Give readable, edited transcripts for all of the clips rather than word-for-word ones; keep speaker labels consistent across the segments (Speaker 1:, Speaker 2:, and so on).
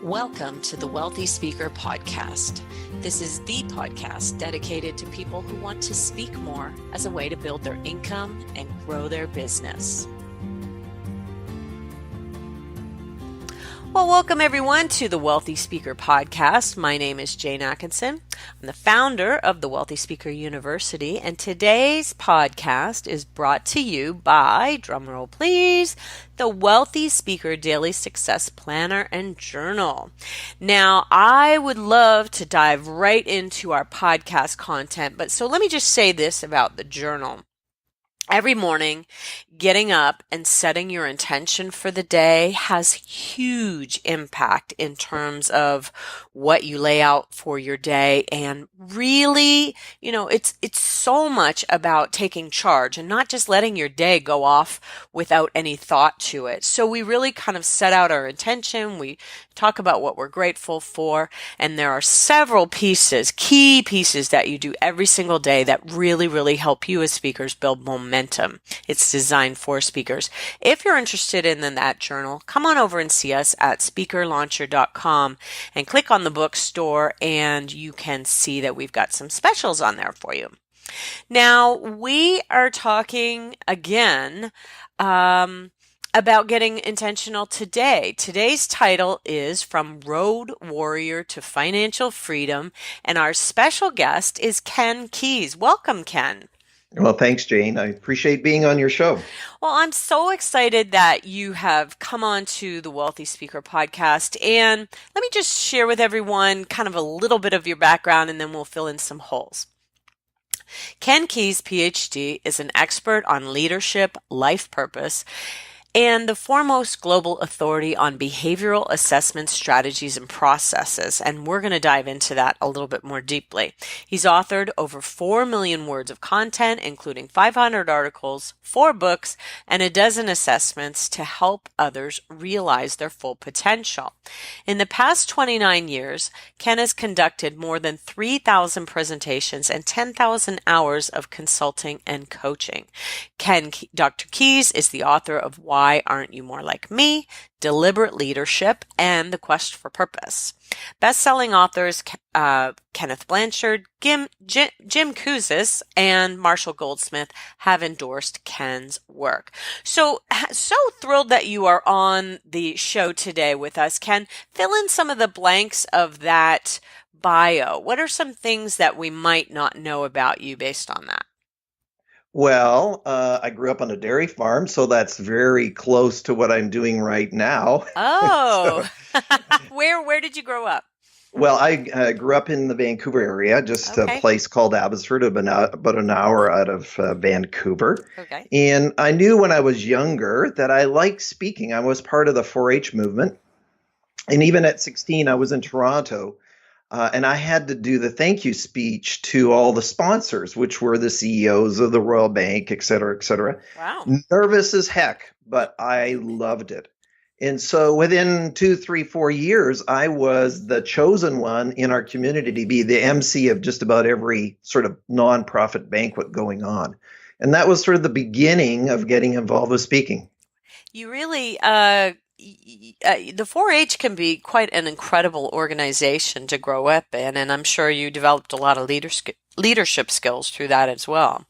Speaker 1: Welcome to the Wealthy Speaker Podcast. This is the podcast dedicated to people who want to speak more as a way to build their income and grow their business. Well, welcome everyone to the Wealthy Speaker Podcast. My name is Jane Atkinson. I'm the founder of the Wealthy Speaker University, and today's podcast is brought to you by, drumroll please, the Wealthy Speaker Daily Success Planner and Journal. Now, I would love to dive right into our podcast content, but so let me just say this about the journal. Every morning, getting up and setting your intention for the day has huge impact in terms of what you lay out for your day. And really, it's so much about taking charge and not just letting your day go off without any thought to it. So we really kind of set out our intention. We talk about what we're grateful for. And there are several key pieces that you do every single day that really, really help you as speakers build momentum. It's designed for speakers. If you're interested in that journal, come on over and see us at speakerlauncher.com and click on the bookstore, and you can see that we've got some specials on there for you. Now, we are talking again about getting intentional today. Today's title is From Road Warrior to Financial Freedom, and our special guest is Keis. Welcome, Ken.
Speaker 2: Well, thanks, Jane. I appreciate being on your show.
Speaker 1: Well, I'm so excited that you have come on to the Wealthy Speaker Podcast. And let me just share with everyone kind of a little bit of your background, and then we'll fill in some holes. Keis, PhD, is an expert on leadership, life purpose, and the foremost global authority on behavioral assessment strategies and processes. And we're going to dive into that a little bit more deeply. He's authored over 4 million words of content, including 500 articles, 4 books, and a dozen assessments to help others realize their full potential. In the past 29 years, Ken has conducted more than 3,000 presentations and 10,000 hours of consulting and coaching. Dr. Keis is the author of Why Aren't You More Like Me?, Deliberate Leadership, and The Quest for Purpose. Best-selling authors Kenneth Blanchard, Jim Kouzes, and Marshall Goldsmith have endorsed Ken's work. So thrilled that you are on the show today with us. Ken, fill in some of the blanks of that bio. What are some things that we might not know about you based on that?
Speaker 2: Well, I grew up on a dairy farm, so that's very close to what I'm doing right now.
Speaker 1: Oh, Where did you grow up?
Speaker 2: Well, I grew up in the Vancouver area, just a place called Abbotsford, about an hour out of Vancouver.
Speaker 1: Okay.
Speaker 2: And I knew when I was younger that I liked speaking. I was part of the 4-H movement. And even at 16, I was in Toronto. And I had to do the thank you speech to all the sponsors, which were the CEOs of the Royal Bank, et cetera, et cetera.
Speaker 1: Wow.
Speaker 2: Nervous as heck, but I loved it. And so within 2, 3, 4 years, I was the chosen one in our community to be the MC of just about every sort of nonprofit banquet going on. And that was sort of the beginning of getting involved with speaking.
Speaker 1: You really the 4-H can be quite an incredible organization to grow up in, and I'm sure you developed a lot of leadership skills through that as well.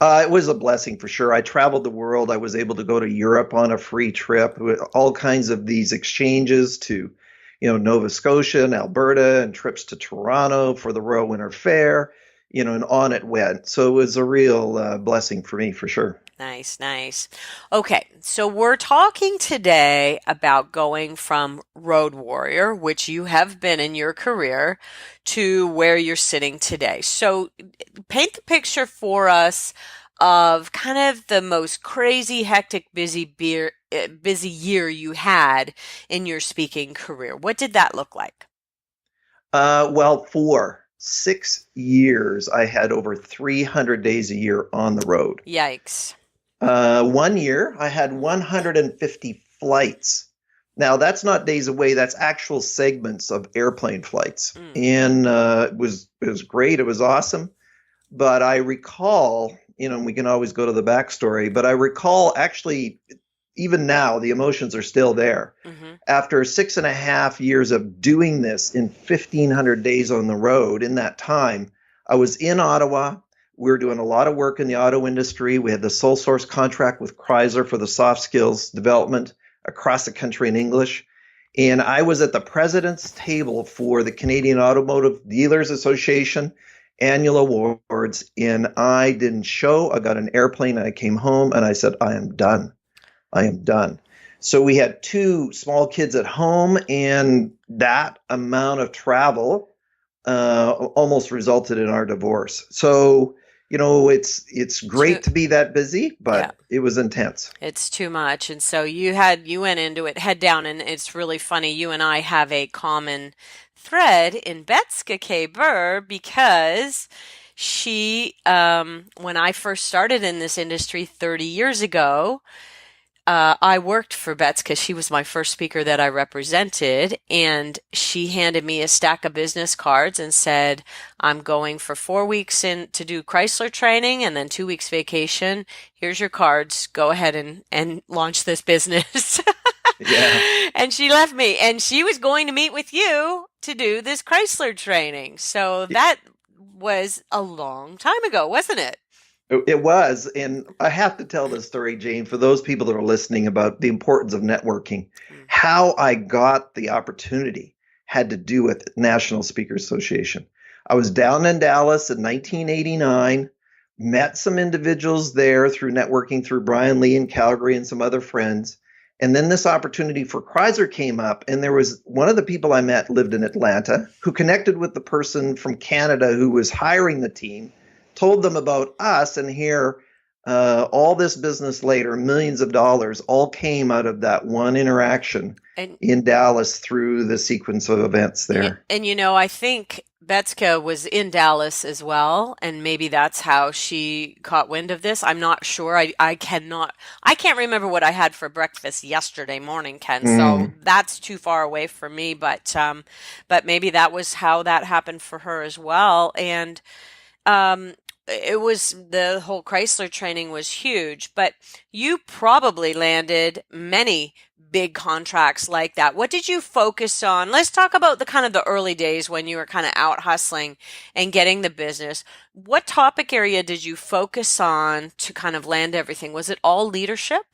Speaker 2: It was a blessing for sure. I traveled the world. I was able to go to Europe on a free trip with all kinds of these exchanges to, Nova Scotia and Alberta, and trips to Toronto for the Royal Winter Fair, and on it went. So it was a real blessing for me for sure.
Speaker 1: Nice. Okay, so we're talking today about going from road warrior, which you have been in your career, to where you're sitting today. So paint the picture for us of kind of the most crazy, hectic, busy year you had in your speaking career. What did that look like?
Speaker 2: Well, for 6 years, I had over 300 days a year on the road.
Speaker 1: Yikes.
Speaker 2: 1 year, I had 150 flights. Now, that's not days away. That's actual segments of airplane flights. And it was great. It was awesome. But I recall, we can always go to the backstory, but I recall actually even now, the emotions are still there.
Speaker 1: Hmm.
Speaker 2: After 6.5 years of doing this in 1,500 days on the road, in that time, I was in Ottawa. We were doing a lot of work in the auto industry. We had the sole source contract with Chrysler for the soft skills development across the country in English. And I was at the president's table for the Canadian Automotive Dealers Association annual awards, and I didn't show. I got an airplane and I came home and I said, I am done. I am done. So we had two small kids at home, and that amount of travel almost resulted in our divorce. So, it's
Speaker 1: Too,
Speaker 2: great to be that busy,
Speaker 1: yeah.
Speaker 2: but it was intense.
Speaker 1: It's too much. And so you went into it head down, and it's really funny. You and I have a common thread in Betska K. Burr because when I first started in this industry 30 years ago, I worked for Betts because she was my first speaker that I represented, and she handed me a stack of business cards and said, "I'm going for 4 weeks in to do Chrysler training and then 2 weeks vacation. Here's your cards. Go ahead and launch this business."
Speaker 2: Yeah.
Speaker 1: And she left me, and she was going to meet with you to do this Chrysler training. So that was a long time ago, wasn't it?
Speaker 2: It was. And I have to tell this story, Jane, for those people that are listening about the importance of networking.
Speaker 1: Mm.
Speaker 2: How I got the opportunity had to do with National Speakers Association. I was down in Dallas in 1989, met some individuals there through networking through Brian Lee in Calgary and some other friends. And then this opportunity for Chrysler came up, and there was one of the people I met lived in Atlanta who connected with the person from Canada who was hiring the team, told them about us, and here, all this business later, millions of dollars, all came out of that one interaction
Speaker 1: And
Speaker 2: in Dallas through the sequence of events there.
Speaker 1: I think Betska was in Dallas as well, and maybe that's how she caught wind of this. I'm not sure. I can't remember what I had for breakfast yesterday morning, Ken. So
Speaker 2: Mm.
Speaker 1: that's too far away for me. But maybe that was how that happened for her as well. And it was the whole Chrysler training was huge, but you probably landed many big contracts like that. What did you focus on? Let's talk about the kind of the early days when you were kind of out hustling and getting the business. What topic area did you focus on to kind of land everything? Was it all leadership?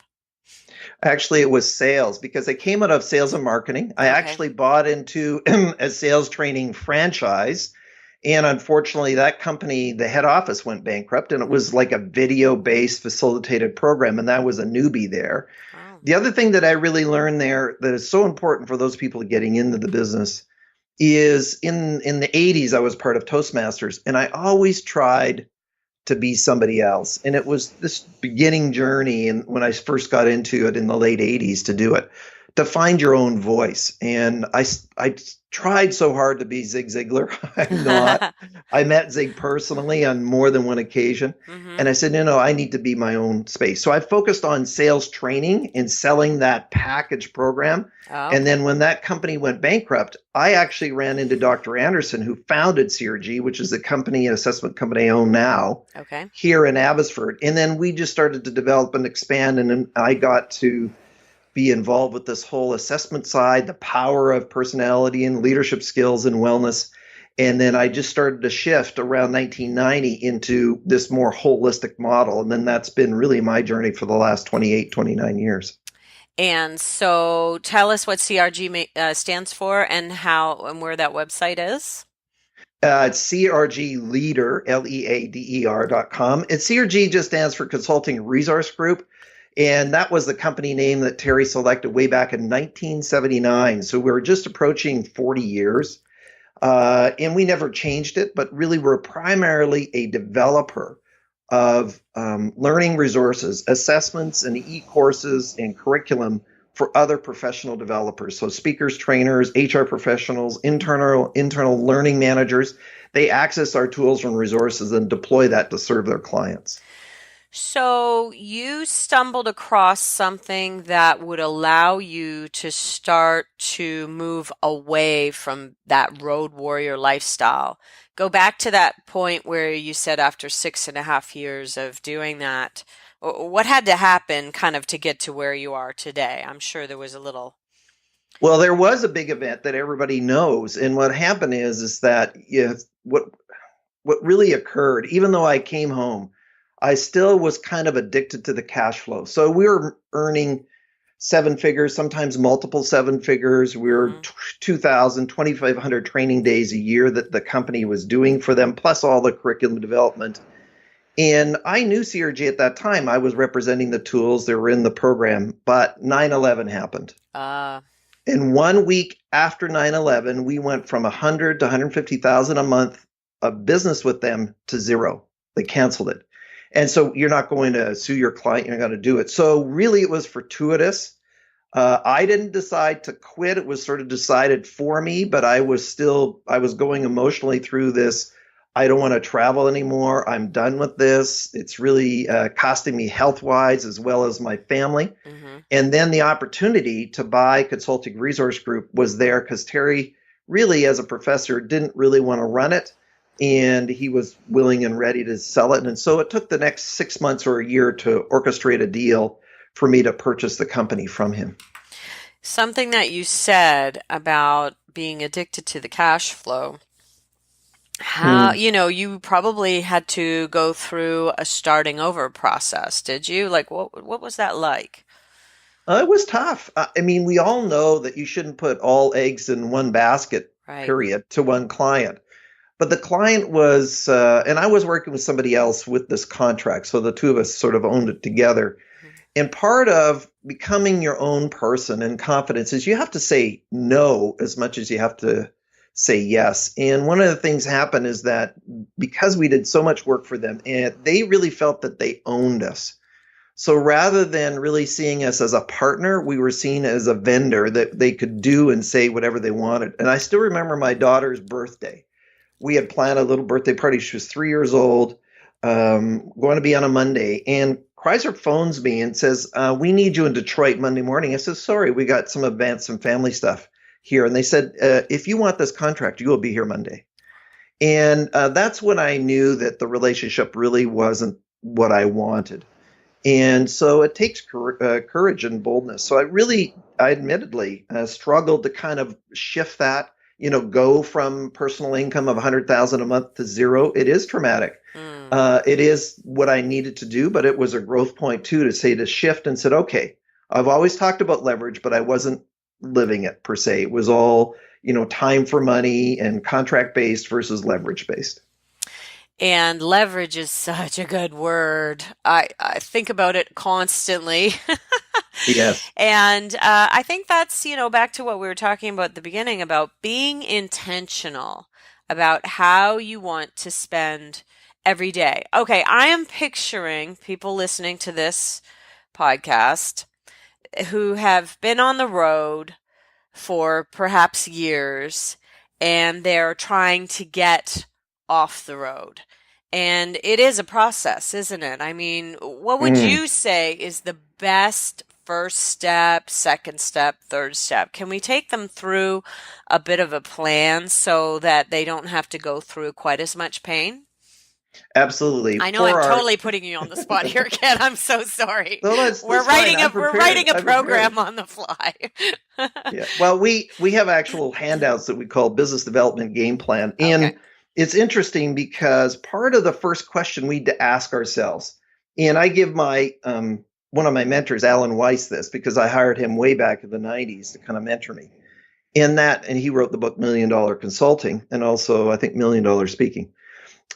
Speaker 2: Actually, it was sales because I came out of sales and marketing. I
Speaker 1: Okay.
Speaker 2: actually bought into a sales training franchise. And unfortunately, that company, the head office went bankrupt, and it was like a video based facilitated program. And that was a newbie there.
Speaker 1: Oh.
Speaker 2: The other thing that I really learned there that is so important for those people getting into the business is in the 80s, I was part of Toastmasters, and I always tried to be somebody else. And it was this beginning journey, and when I first got into it in the late 80s to do it, to find your own voice. And I tried so hard to be Zig Ziglar. I'm not. I met Zig personally on more than one occasion.
Speaker 1: Hmm.
Speaker 2: And I said, no, I need to be my own space. So I focused on sales training and selling that package program.
Speaker 1: Oh,
Speaker 2: And
Speaker 1: okay.
Speaker 2: then when that company went bankrupt, I actually ran into Dr. Anderson, who founded CRG, which is the company, an assessment company I own now
Speaker 1: Okay.
Speaker 2: here in Abbotsford. And then we just started to develop and expand. And then I got to be involved with this whole assessment side, the power of personality and leadership skills and wellness. And then I just started to shift around 1990 into this more holistic model. And then that's been really my journey for the last 28, 29 years.
Speaker 1: And so tell us what CRG stands for and how and where that website is.
Speaker 2: It's CRG Leader, LEADER.com. And CRG just stands for Consulting Resource Group. And that was the company name that Terry selected way back in 1979. So we were just approaching 40 years. And we never changed it, but really we're primarily a developer of learning resources, assessments, and e-courses and curriculum for other professional developers. So speakers, trainers, HR professionals, internal learning managers, they access our tools and resources and deploy that to serve their clients.
Speaker 1: So you stumbled across something that would allow you to start to move away from that road warrior lifestyle. Go back to that point where you said after 6.5 years of doing that, What had to happen kind of to get to where you are today? I'm sure there was a little.
Speaker 2: Well, there was a big event that everybody knows, and what happened is that what really occurred, even though I came home, I still was kind of addicted to the cash flow. So we were earning seven figures, sometimes multiple seven figures. We were
Speaker 1: Mm-hmm.
Speaker 2: 2,000, 2,500 training days a year that the company was doing for them, plus all the curriculum development. And I knew CRG at that time. I was representing the tools that were in the program, but 9/11 happened.
Speaker 1: Uh,
Speaker 2: In 1 week after 9/11, we went from 100 to 150,000 a month of business with them to zero. They canceled it. And so you're not going to sue your client, you're not going to do it. So really, it was fortuitous. I didn't decide to quit. It was sort of decided for me, but I was going emotionally through this. I don't want to travel anymore. I'm done with this. It's really costing me health wise as well as my family.
Speaker 1: mm-hmm.
Speaker 2: And then the opportunity to buy Consulting Resource Group was there because Terry really, as a professor, didn't really want to run it. And he was willing and ready to sell it. And so it took the next 6 months or a year to orchestrate a deal for me to purchase the company from him.
Speaker 1: Something that you said about being addicted to the cash flow. How,
Speaker 2: Hmm.
Speaker 1: you probably had to go through a starting over process, did you? Like, what was that like?
Speaker 2: It was tough. I mean, we all know that you shouldn't put all eggs in one basket,
Speaker 1: Right.
Speaker 2: period, to one client. But the client was, and I was working with somebody else with this contract. So the two of us sort of owned it together.
Speaker 1: Mhm.
Speaker 2: And part of becoming your own person and confidence is you have to say no as much as you have to say yes. And one of the things happened is that because we did so much work for them, and they really felt that they owned us. So rather than really seeing us as a partner, we were seen as a vendor that they could do and say whatever they wanted. And I still remember my daughter's birthday. We had planned a little birthday party. She was 3 years old, going to be on a Monday. And Chrysler phones me and says, we need you in Detroit Monday morning. I said, sorry, we got some events and family stuff here. And they said, if you want this contract, you will be here Monday. And that's when I knew that the relationship really wasn't what I wanted. And so it takes courage and boldness. So I admittedly struggled to kind of shift that, go from personal income of 100,000 a month to zero. It is traumatic.
Speaker 1: Mm.
Speaker 2: It is what I needed to do, but it was a growth point too to shift and said, okay, I've always talked about leverage, but I wasn't living it per se. It was all, time for money and contract based versus leverage based.
Speaker 1: And leverage is such a good word. I think about it constantly.
Speaker 2: Yes.
Speaker 1: And I think that's, back to what we were talking about at the beginning about being intentional about how you want to spend every day. Okay, I am picturing people listening to this podcast who have been on the road for perhaps years and they're trying to get off the road. And it is a process, isn't it? I mean, what would
Speaker 2: Mm.
Speaker 1: you say is the best first step, second step, third step? Can we take them through a bit of a plan so that they don't have to go through quite as much pain?
Speaker 2: Absolutely.
Speaker 1: I know
Speaker 2: For
Speaker 1: I'm
Speaker 2: our
Speaker 1: totally putting you on the spot here, Ken. I'm so sorry.
Speaker 2: No,
Speaker 1: We're
Speaker 2: that's fine.
Speaker 1: writing a
Speaker 2: I'm
Speaker 1: we're
Speaker 2: prepared.
Speaker 1: writing a
Speaker 2: I'm prepared.
Speaker 1: program on the fly.
Speaker 2: Yeah. Well, we have actual handouts that we call business development game plan.
Speaker 1: Okay.
Speaker 2: And it's interesting because part of the first question we need to ask ourselves, and I give my one of my mentors, Alan Weiss, this because I hired him way back in the 90s to kind of mentor me. And he wrote the book Million Dollar Consulting and also I think Million Dollar Speaking.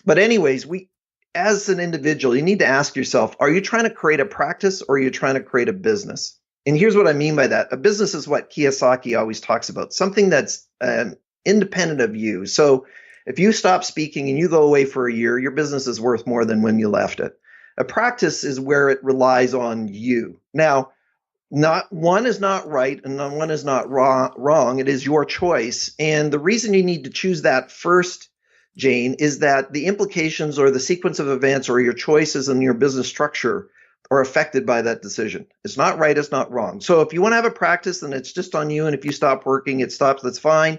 Speaker 2: But anyways, we as an individual, you need to ask yourself, are you trying to create a practice or are you trying to create a business? And here's what I mean by that. A business is what Kiyosaki always talks about, something that's independent of you. So if you stop speaking and you go away for a year, your business is worth more than when you left it. A practice is where it relies on you. Now, not one is not right and one is not wrong. It is your choice. And the reason you need to choose that first, Jane, is that the implications or the sequence of events or your choices in your business structure are affected by that decision. It's not right, it's not wrong. So if you want to have a practice, then it's just on you. And if you stop working, it stops, that's fine.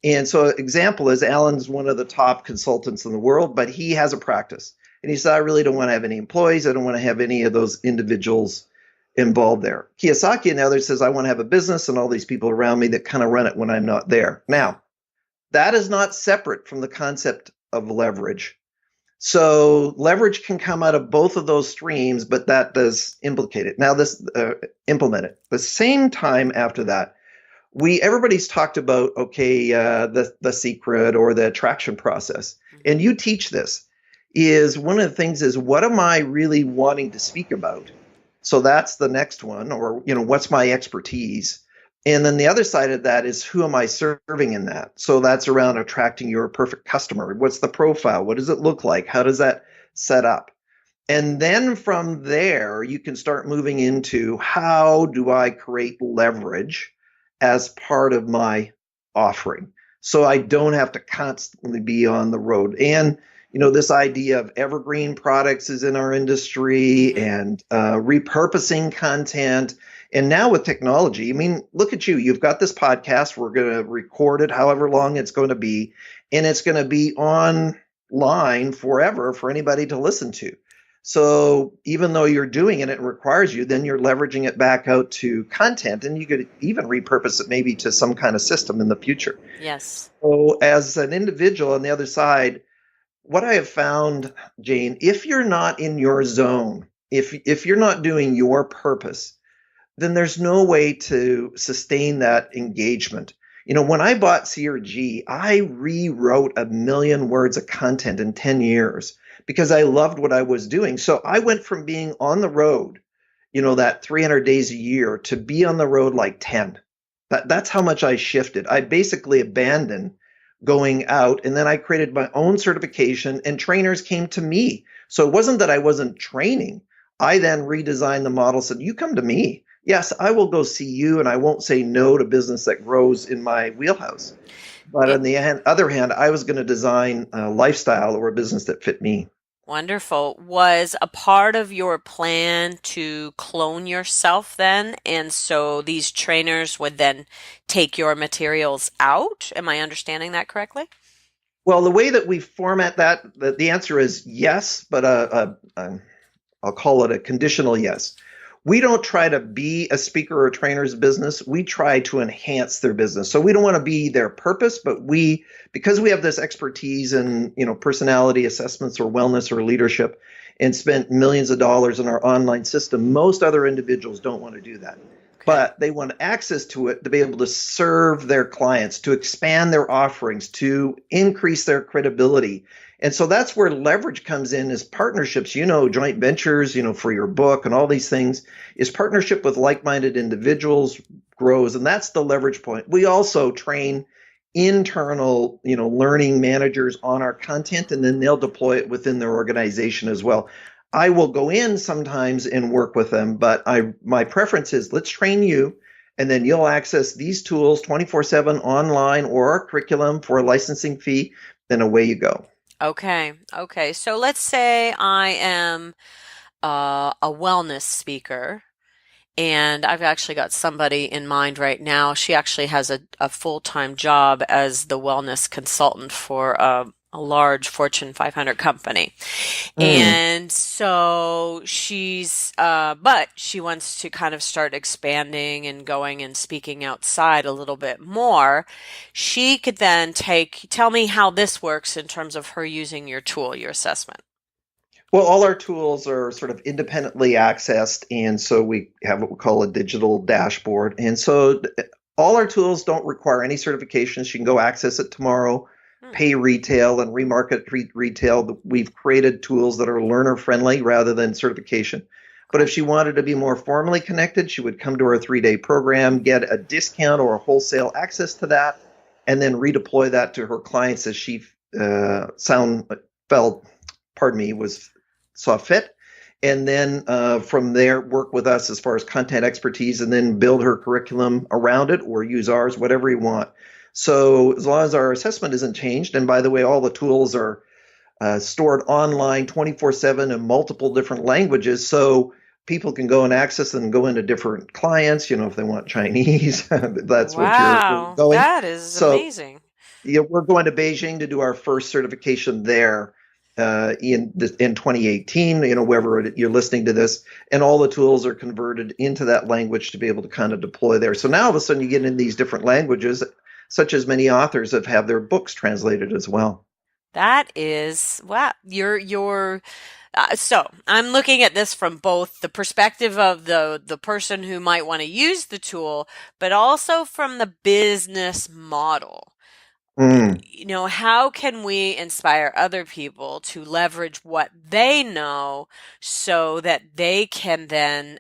Speaker 2: And so example is Alan's one of the top consultants in the world, but he has a practice. And he said, I really don't want to have any employees. I don't want to have any of those individuals involved there. Kiyosaki and others says, I want to have a business and all these people around me that kind of run it when I'm not there. Now, that is not separate from the concept of leverage. So leverage can come out of both of those streams, but that does implicate it. Now, this implement it. The same time after that, everybody's talked about the secret or the attraction process, and you teach this. Is one of the things is what am I really wanting to speak about? So that's the next one, or what's my expertise? And then the other side of that is who am I serving in that? So that's around attracting your perfect customer. What's the profile? What does it look like? How does that set up? And then from there, you can start moving into how do I create leverage as part of my offering so I don't have to constantly be on the road. And this idea of evergreen products is in our industry and repurposing content. And now with technology, I mean, look at you. You've got this podcast. We're going to record it however long it's going to be, and it's going to be online forever for anybody to listen to. So even though you're doing it, it requires you, then you're leveraging it back out to content, and you could even repurpose it maybe to some kind of system in the future.
Speaker 1: Yes.
Speaker 2: So as an individual on the other side, what I have found, Jane, if you're not in your zone, if you're not doing your purpose, then there's no way to sustain that engagement. When I bought CRG, I rewrote 1,000,000 words of content in 10 years because I loved what I was doing. So I went from being on the road, that 300 days a year to be on the road like 10. That's how much I shifted. I basically abandoned going out, and then I created my own certification and trainers came to me. So it wasn't that I wasn't training. I then redesigned the model, said, you come to me. Yes, I will go see you, and I won't say no to business that grows in my wheelhouse. But on the other hand, I was going to design a lifestyle or a business that fit me.
Speaker 1: Wonderful. Was a part of your plan to clone yourself then? And so these trainers would then take your materials out? Am I understanding that correctly?
Speaker 2: Well, the way that we format that, the answer is yes, but I'll call it a conditional yes. We don't try to be a speaker or a trainer's business. We try to enhance their business. So we don't want to be their purpose, but because we have this expertise in, personality assessments or wellness or leadership and spent millions of dollars in our online system, most other individuals don't want to do that.
Speaker 1: Okay.
Speaker 2: But they want access to it to be able to serve their clients, to expand their offerings, to increase their credibility. And so that's where leverage comes in is partnerships, joint ventures, for your book and all these things is partnership with like-minded individuals grows. And that's the leverage point. We also train internal, learning managers on our content, and then they'll deploy it within their organization as well. I will go in sometimes and work with them, but my preference is let's train you, and then you'll access these tools 24/7 online or our curriculum for a licensing fee, then away you go.
Speaker 1: Okay. Okay. So let's say I am a wellness speaker, and I've actually got somebody in mind right now. She actually has a full-time job as the wellness consultant for a large Fortune 500 company.
Speaker 2: Mm.
Speaker 1: And so but she wants to kind of start expanding and going and speaking outside a little bit more. She could then tell me how this works in terms of her using your tool, your assessment.
Speaker 2: Well, all our tools are sort of independently accessed, and so we have what we call a digital dashboard. And so all our tools don't require any certifications. You can go access it tomorrow,
Speaker 1: Hmm.
Speaker 2: pay retail, and remarket retail. We've created tools that are learner friendly rather than certification. But if she wanted to be more formally connected, she would come to our 3-day program, get a discount or a wholesale access to that, and then redeploy that to her clients as she felt, pardon me, saw fit. And then from there, work with us as far as content expertise and then build her curriculum around it or use ours, whatever you want. So as long as our assessment isn't changed, and by the way, all the tools are stored online 24/7 in multiple different languages. So people can go and access and go into different clients, if they want Chinese, that's what you're
Speaker 1: Wow,
Speaker 2: going.
Speaker 1: that is
Speaker 2: So
Speaker 1: amazing.
Speaker 2: we're going to Beijing to do our first certification there in 2018, wherever you're listening to this, and all the tools are converted into that language to be able to kind of deploy there. So now all of a sudden you get in these different languages, such as many authors have had their books translated as well.
Speaker 1: That is wow. So I'm looking at this from both the perspective of the person who might want to use the tool, but also from the business model.
Speaker 2: Mm.
Speaker 1: How can we inspire other people to leverage what they know so that they can then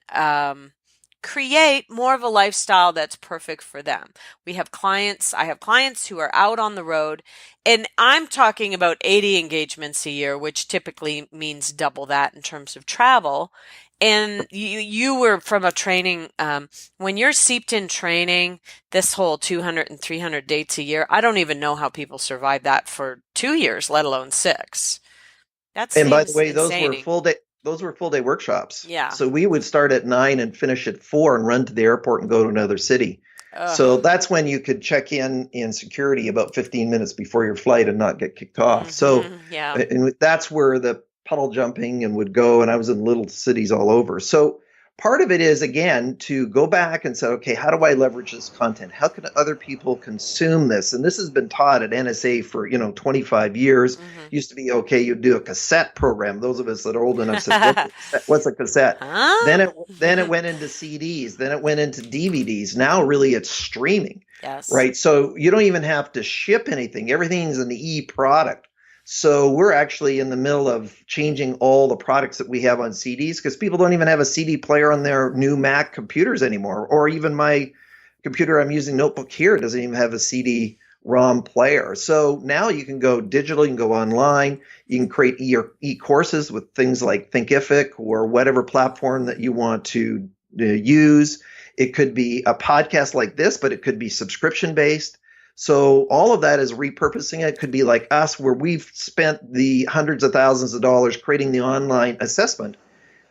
Speaker 1: create more of a lifestyle that's perfect for them? I have clients who are out on the road, and I'm talking about 80 engagements a year, which typically means double that in terms of travel. And you were from a training, when you're seeped in training, this whole 200 and 300 dates a year, I don't even know how people survive that for 2 years, let alone six. That
Speaker 2: And by the
Speaker 1: seems
Speaker 2: way, those were
Speaker 1: insane.
Speaker 2: full day workshops.
Speaker 1: Yeah.
Speaker 2: So we would start at 9 and finish at 4 and run to the airport and go to another city.
Speaker 1: Ugh.
Speaker 2: So that's when you could check in security about 15 minutes before your flight and not get kicked off. So
Speaker 1: Yeah.
Speaker 2: and that's where the puddle jumping and would go. And I was in little cities all over. So part of it is, again, to go back and say, okay, how do I leverage this content? How can other people consume this? And this has been taught at NSA for 25 years.
Speaker 1: Hmm.
Speaker 2: Used to be, okay, you do a cassette program. Those of us that are old enough said, what's a cassette? Then
Speaker 1: Huh?
Speaker 2: it went into CDs. Then it went into DVDs. Now really it's streaming,
Speaker 1: Yes.
Speaker 2: right? So you don't even have to ship anything. Everything's an e-product. So we're actually in the middle of changing all the products that we have on CDs because people don't even have a CD player on their new Mac computers anymore. Or even my computer I'm using notebook here doesn't even have a CD-ROM player. So now you can go digital, you can go online, you can create e-courses with things like Thinkific or whatever platform that you want to use. It could be a podcast like this, but it could be subscription based. So all of that is repurposing it. It could be like us, where we've spent the hundreds of thousands of dollars creating the online assessment,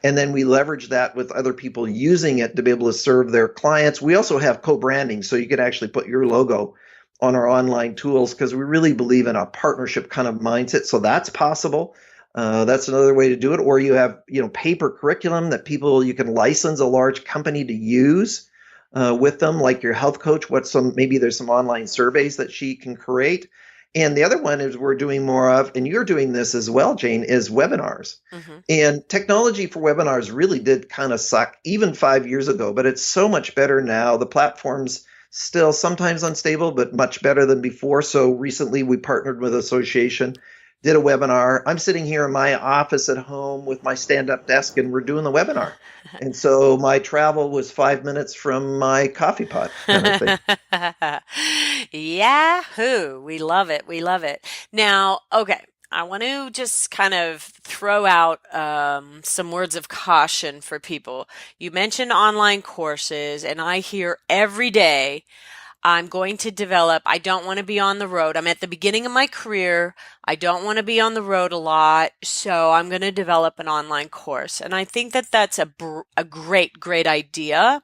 Speaker 2: and then we leverage that with other people using it to be able to serve their clients. We also have co-branding, so you could actually put your logo on our online tools because we really believe in a partnership kind of mindset. So that's possible. That's another way to do it. Or you have, paper curriculum that you can license a large company to use with them, like your health coach. Maybe there's some online surveys that she can create. And the other one is we're doing more of, and you're doing this as well, Jane, is webinars.
Speaker 1: Hmm.
Speaker 2: And technology for webinars really did kind of suck even 5 years ago, but it's so much better now. The platform's still sometimes unstable, but much better than before. So recently we partnered with an association, did a webinar. I'm sitting here in my office at home with my stand-up desk, and we're doing the webinar. And so my travel was 5 minutes from my coffee pot kind of thing.
Speaker 1: Yahoo! We love it. We love it. Now, okay, I want to just kind of throw out some words of caution for people. You mentioned online courses, and I hear every day, I'm going to develop. I don't want to be on the road. I'm at the beginning of my career. I don't want to be on the road a lot. So I'm going to develop an online course. And I think that that's a great, great idea.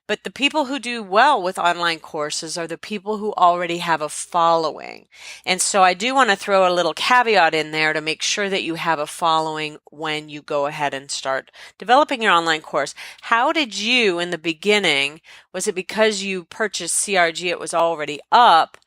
Speaker 1: But the people who do well with online courses are the people who already have a following. And so I do want to throw a little caveat in there to make sure that you have a following when you go ahead and start developing your online course. How did you, in the beginning, was it because you purchased CRG, it was already up?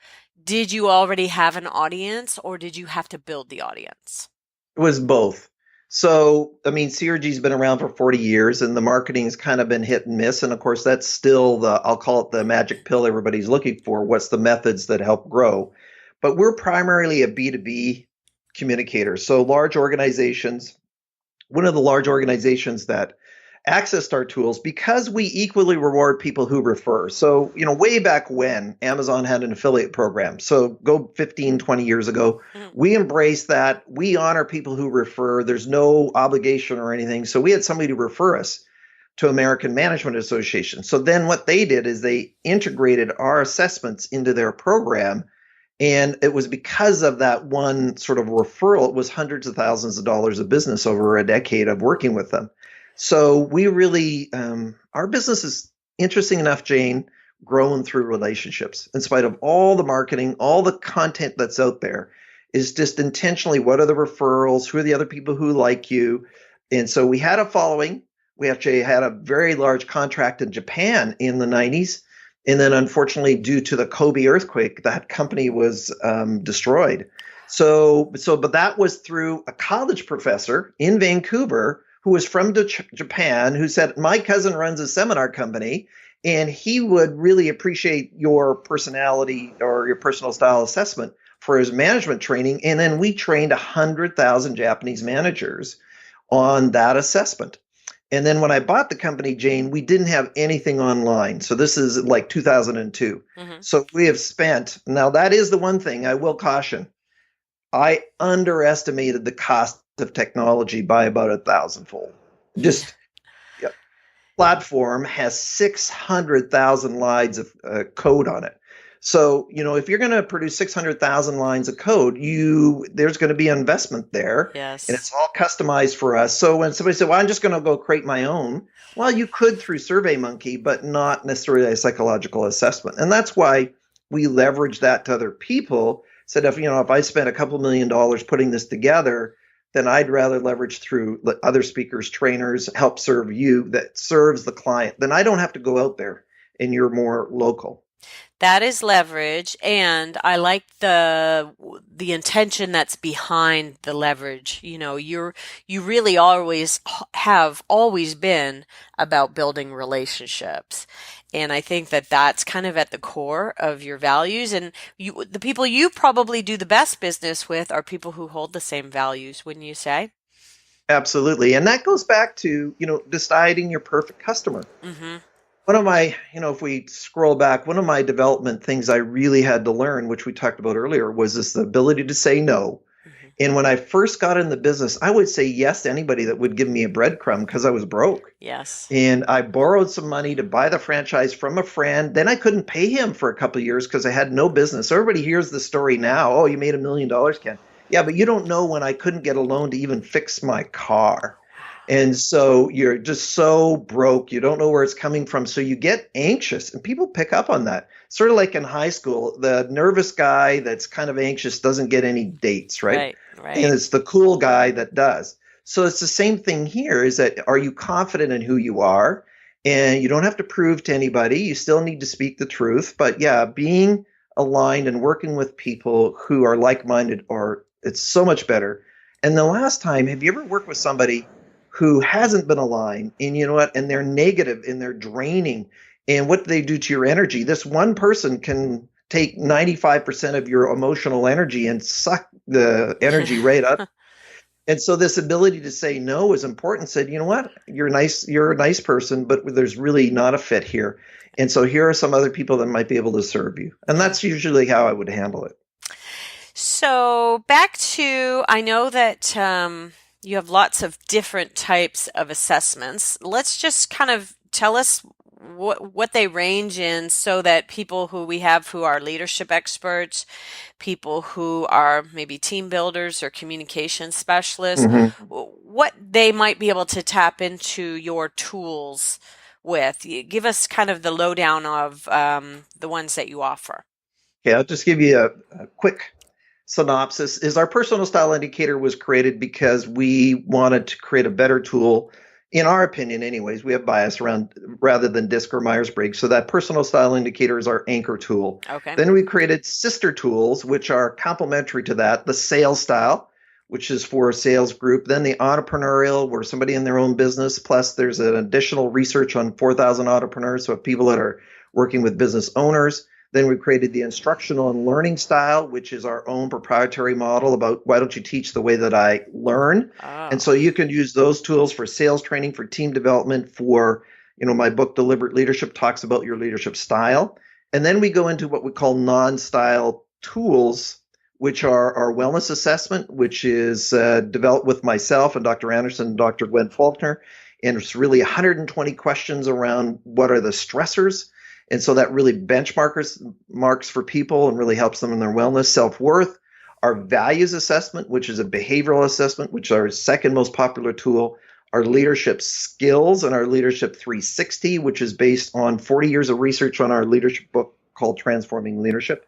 Speaker 1: Did you already have an audience, or did you have to build the audience?
Speaker 2: It was both. So, I mean, CRG's been around for 40 years and the marketing's kind of been hit and miss. And of course, that's still I'll call it the magic pill everybody's looking for. What's the methods that help grow? But we're primarily a B2B communicator. So large organizations, one of the large organizations that accessed our tools because we equally reward people who refer. So, way back when Amazon had an affiliate program, so go 15, 20 years ago,
Speaker 1: Mhm.
Speaker 2: we embraced that. We honor people who refer. There's no obligation or anything. So we had somebody to refer us to American Management Association. So then what they did is they integrated our assessments into their program. And it was because of that one sort of referral, it was hundreds of thousands of dollars of business over a decade of working with them. So we really, our business is, interesting enough, Jane, grown through relationships in spite of all the marketing, all the content that's out there. is just intentionally what are the referrals, who are the other people who like you. And so we had a following. We actually had a very large contract in Japan in the 90s. And then, unfortunately, due to the Kobe earthquake, that company was destroyed. But that was through a college professor in Vancouver who was from Japan, who said, my cousin runs a seminar company and he would really appreciate your personality or your personal style assessment for his management training. And then we trained 100,000 Japanese managers on that assessment. And then when I bought the company, Jane, we didn't have anything online. So this is like 2002.
Speaker 1: Hmm.
Speaker 2: So we have spent, now that is the one thing I will caution. I underestimated the cost of technology by about 1,000-fold. Just yeah, platform has 600,000 lines of code on it. So, if you're going to produce 600,000 lines of code, there's going to be investment there, and
Speaker 1: Yes.
Speaker 2: it's all customized for us. So when somebody said, "Well, I'm just going to go create my own," well, you could through SurveyMonkey, but not necessarily a psychological assessment. And that's why we leverage that to other people. Said if I spent a couple $1 million putting this together, then I'd rather leverage through other speakers, trainers, help serve you that serves the client. Then I don't have to go out there and you're more local.
Speaker 1: That is leverage, and I like the intention that's behind the leverage. You really have always been about building relationships. And I think that that's kind of at the core of your values. And the people you probably do the best business with are people who hold the same values, wouldn't you say?
Speaker 2: Absolutely. And that goes back to, deciding your perfect customer.
Speaker 1: Hmm.
Speaker 2: One of my, if we scroll back, one of my development things I really had to learn, which we talked about earlier, was this the ability to say no.
Speaker 1: Hmm.
Speaker 2: And when I first got in the business, I would say yes to anybody that would give me a breadcrumb because I was broke.
Speaker 1: Yes.
Speaker 2: And I borrowed some money to buy the franchise from a friend. Then I couldn't pay him for a couple of years because I had no business. So everybody hears the story now. Oh, you made $1 million, Ken. Yeah, but you don't know when I couldn't get a loan to even fix my car. And so you're just so broke. You don't know where it's coming from. So you get anxious, and people pick up on that. Sort of like in high school, the nervous guy that's kind of anxious doesn't get any dates, right?
Speaker 1: Right,
Speaker 2: And
Speaker 1: right.
Speaker 2: it's the cool guy that does. So it's the same thing here is that are you confident in who you are? And you don't have to prove to anybody. You still need to speak the truth. But yeah, being aligned and working with people who are like-minded or it's so much better. And the last time, have you ever worked with somebody who hasn't been aligned and you know what? And they're negative and they're draining. And what do they do to your energy? This one person can take 95% of your emotional energy and suck the energy right up. And so this ability to say no is important. Said, you know what? You're a nice person, but there's really not a fit here. And so here are some other people that might be able to serve you. And
Speaker 1: Yeah.
Speaker 2: that's usually how I would handle it.
Speaker 1: So back to, I know that you have lots of different types of assessments. Let's just kind of tell us what they range in so that people who we have who are leadership experts, people who are maybe team builders or communication specialists,
Speaker 2: Mm-hmm.
Speaker 1: what they might be able to tap into your tools with. Give us kind of the lowdown of the ones that you offer.
Speaker 2: Okay, I'll just give you a quick synopsis is our personal style indicator was created because we wanted to create a better tool in our opinion anyways. We have bias around rather than DISC or Myers-Briggs, so that personal style indicator is our anchor tool.
Speaker 1: Okay.
Speaker 2: Then we created sister tools which are complementary to that, the sales style, which is for a sales group, then the entrepreneurial where somebody in their own business, plus there's an additional research on 4,000 entrepreneurs, so people that are working with business owners. Then we created the instructional and learning style, which is our own proprietary model about why don't you teach the way that I learn. And
Speaker 1: Oh.
Speaker 2: so you can use those tools for sales training, for team development, for, my book, Deliberate Leadership, talks about your leadership style. And then we go into what we call non-style tools, which are our wellness assessment, which is developed with myself and Dr. Anderson and Dr. Gwen Faulkner. And it's really 120 questions around what are the stressors, and so that really marks for people and really helps them in their wellness, self-worth. Our values assessment, which is a behavioral assessment, which is our second most popular tool. Our leadership skills and our leadership 360, which is based on 40 years of research on our leadership book called Transforming Leadership.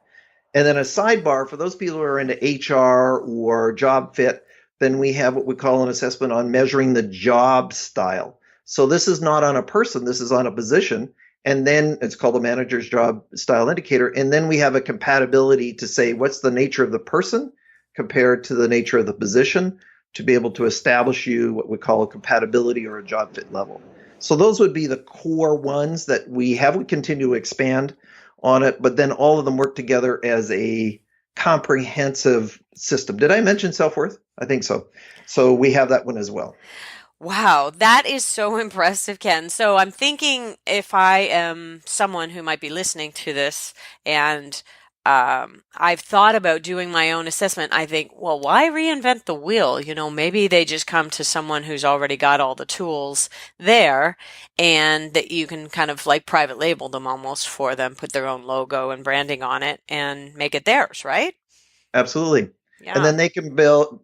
Speaker 2: And then a sidebar for those people who are into HR or job fit, then we have what we call an assessment on measuring the job style. So this is not on a person, this is on a position. And then it's called the manager's job style indicator. And then we have a compatibility to say what's the nature of the person compared to the nature of the position to be able to establish you what we call a compatibility or a job fit level. So those would be the core ones that we have. We continue to expand on it, but then all of them work together as a comprehensive system. Did I mention self-worth? I think so. So we have that one as well.
Speaker 1: Wow, that is so impressive, Ken. So I'm thinking if I am someone who might be listening to this and I've thought about doing my own assessment, I think, well, why reinvent the wheel? Maybe they just come to someone who's already got all the tools there and that you can kind of like private label them almost for them, put their own logo and branding on it and make it theirs, right?
Speaker 2: Absolutely. And
Speaker 1: Yeah.
Speaker 2: then they can build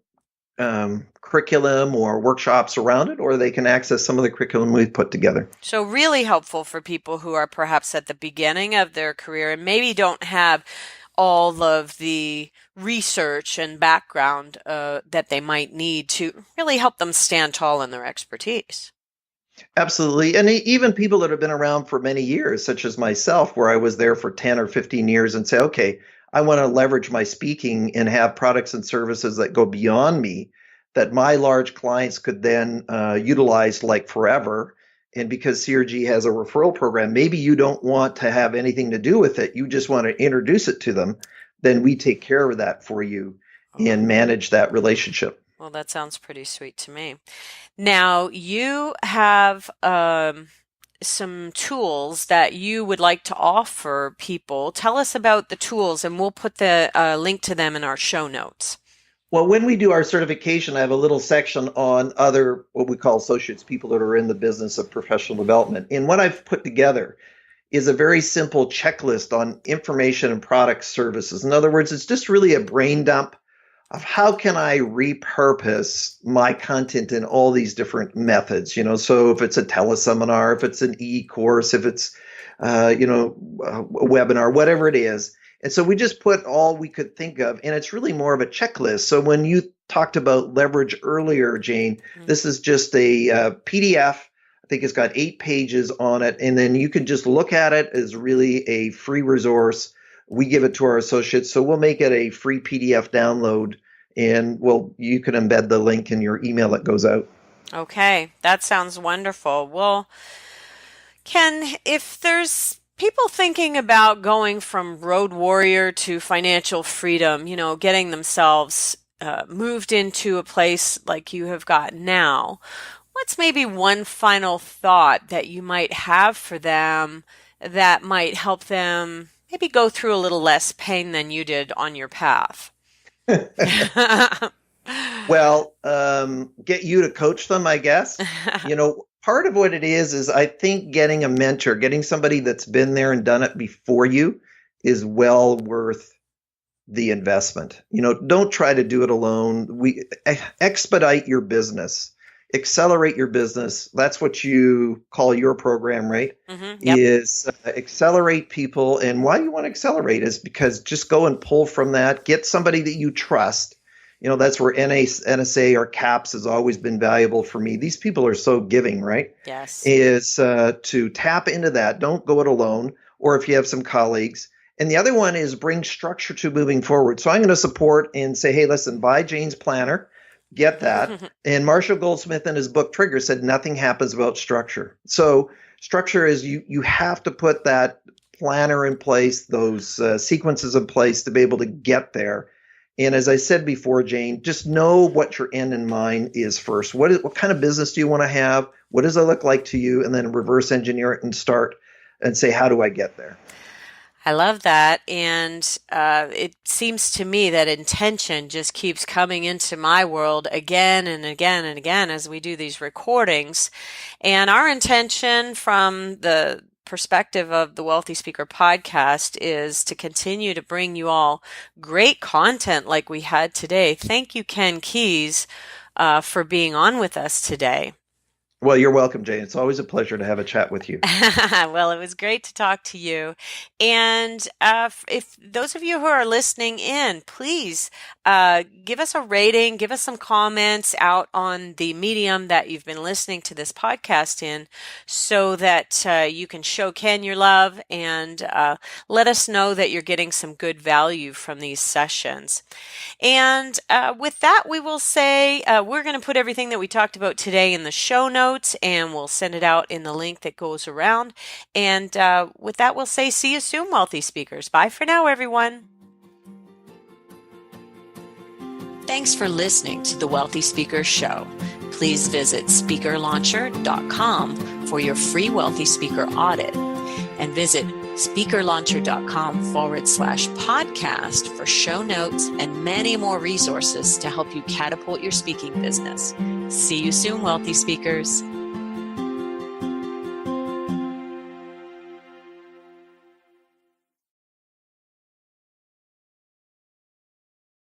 Speaker 2: curriculum or workshops around it, or they can access some of the curriculum we've put together.
Speaker 1: So really helpful for people who are perhaps at the beginning of their career and maybe don't have all of the research and background that they might need to really help them stand tall in their expertise.
Speaker 2: Absolutely. And even people that have been around for many years, such as myself, where I was there for 10 or 15 years and say, okay, I want to leverage my speaking and have products and services that go beyond me that my large clients could then utilize like forever. And because CRG has a referral program, maybe you don't want to have anything to do with it. You just want to introduce it to them. Then we take care of that for you
Speaker 1: Oh,
Speaker 2: and manage that relationship.
Speaker 1: well, that sounds pretty sweet to me. Now, you have some tools that you would like to offer people. Tell us about the tools, and we'll put the link to them in our show notes.
Speaker 2: Well, when we do our certification, I have a little section on other, what we call associates, people that are in the business of professional development. And what I've put together is a very simple checklist on information and product services. In other words, it's just really a brain dump of how can I repurpose my content in all these different methods. So if it's a teleseminar, if it's an e-course, if it's a webinar, whatever it is. And so we just put all we could think of, and it's really more of a checklist. So when you talked about leverage earlier, Jane,
Speaker 1: Mm.
Speaker 2: this is just a PDF. I think it's got 8 pages on it, and then you can just look at it as really a free resource. We give it to our associates, so we'll make it a free PDF download, and you can embed the link in your email that goes out.
Speaker 1: Okay, that sounds wonderful. Well, Ken, if there's people thinking about going from road warrior to financial freedom, getting themselves moved into a place like you have got now, what's maybe one final thought that you might have for them that might help them maybe go through a little less pain than you did on your path?
Speaker 2: Well, get you to coach them, I guess. Part of what it is I think getting a mentor, getting somebody that's been there and done it before you is well worth the investment. Don't try to do it alone. We expedite your business, accelerate your business. That's what you call your program, right?
Speaker 1: Yep.
Speaker 2: Is accelerate people. And why you want to accelerate is because just go and pull from that, get somebody that you trust. That's where NSA or CAPS has always been valuable for me. These people are so giving, right?
Speaker 1: Yes.
Speaker 2: Is to tap into that. Don't go it alone, or if you have some colleagues. And the other one is bring structure to moving forward. So I'm going to support and say, hey, listen, buy Jane's planner, get that. And Marshall Goldsmith in his book Trigger said nothing happens without structure. So structure is you have to put that planner in place, those sequences in place to be able to get there. And as I said before, Jane, just know what your end in mind is first. What kind of business do you want to have? What does it look like to you? And then reverse engineer it and start and say, how do I get there?
Speaker 1: I love that. And it seems to me that intention just keeps coming into my world again and again and again as we do these recordings. And our intention from the perspective of the Wealthy Speaker podcast is to continue to bring you all great content like we had today. Thank you, Ken Keis, for being on with us today.
Speaker 2: Well, you're welcome, Jane. It's always a pleasure to have a chat with you.
Speaker 1: Well, it was great to talk to you. And if those of you who are listening in, please give us a rating, give us some comments out on the medium that you've been listening to this podcast in so that you can show Ken your love and let us know that you're getting some good value from these sessions. And with that, we will say we're going to put everything that we talked about today in the show notes and we'll send it out in the link that goes around. And with that, we'll say see you soon, Wealthy Speakers. Bye for now, everyone. Thanks for listening to the Wealthy Speakers Show. Please visit speakerlauncher.com for your free Wealthy Speaker audit and visit speakerlauncher.com/podcast for show notes and many more resources to help you catapult your speaking business. See you soon, Wealthy Speakers.